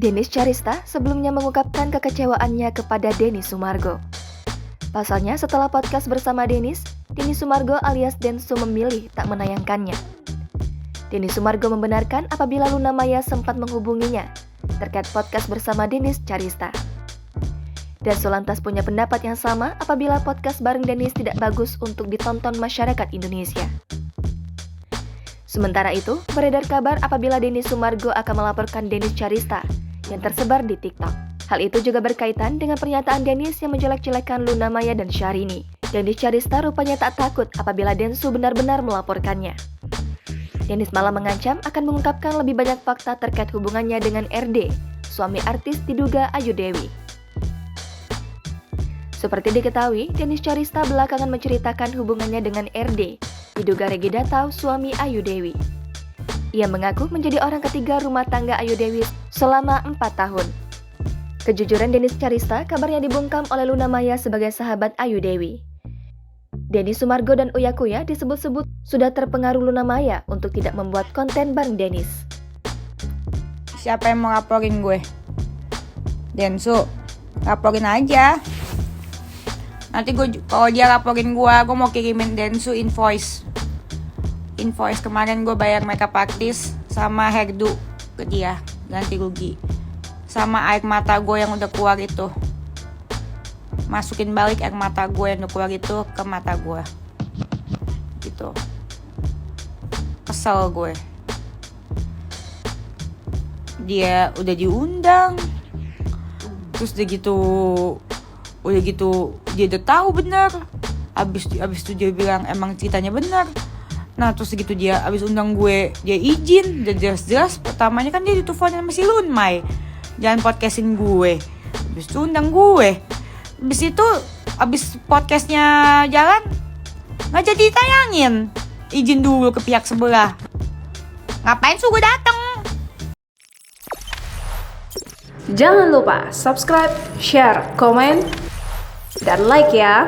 Denis Charista sebelumnya mengungkapkan kekecewaannya kepada Denny Sumargo. Pasalnya setelah podcast bersama Denny Sumargo alias Densu memilih tak menayangkannya. Denny Sumargo membenarkan apabila Luna Maya sempat menghubunginya terkait podcast bersama Denis Charista. Densu lantas punya pendapat yang sama apabila podcast bareng Denis tidak bagus untuk ditonton masyarakat Indonesia. Sementara itu, beredar kabar apabila Denny Sumargo akan melaporkan Denis Charista yang tersebar di TikTok. Hal itu juga berkaitan dengan pernyataan Denis yang menjelek-jelekan Luna Maya dan Syahrini. Denis Charista rupanya tak takut apabila Densu benar-benar melaporkannya. Denis malah mengancam akan mengungkapkan lebih banyak fakta terkait hubungannya dengan RD, suami artis diduga Ayu Dewi. Seperti diketahui, Denis Charista belakangan menceritakan hubungannya dengan RD, diduga Regi Datau, suami Ayu Dewi. Ia mengaku menjadi orang ketiga rumah tangga Ayu Dewi selama 4 tahun. Kejujuran Denis Charista kabarnya dibungkam oleh Luna Maya sebagai sahabat Ayu Dewi. Denny Sumargo dan Uya Kuya disebut-sebut sudah terpengaruh Luna Maya untuk tidak membuat konten bareng Denis. Siapa yang mau laporin gue? Densu, laporin aja. Nanti kalau dia laporin gue mau kirimin Densu invoice kemarin gue bayar makeup artist sama hairdo ke dia, ganti rugi. Sama air mata gue yang udah keluar itu, masukin balik air mata gue yang udah keluar itu ke mata gue gitu. Kesel gue. Dia udah diundang, terus udah gitu dia udah tahu benar. Abis itu dia bilang emang ceritanya benar. Nah terus gitu dia abis undang gue, dia izin. Dan jelas-jelas pertamanya kan dia diteleponin sama si Lunmai, jangan podcastin gue. Abis itu undang gue. Abis podcastnya jalan gak jadi ditayangin. Izin dulu ke pihak sebelah. Ngapain suruh dateng? Jangan lupa subscribe, share, komen, dan like ya.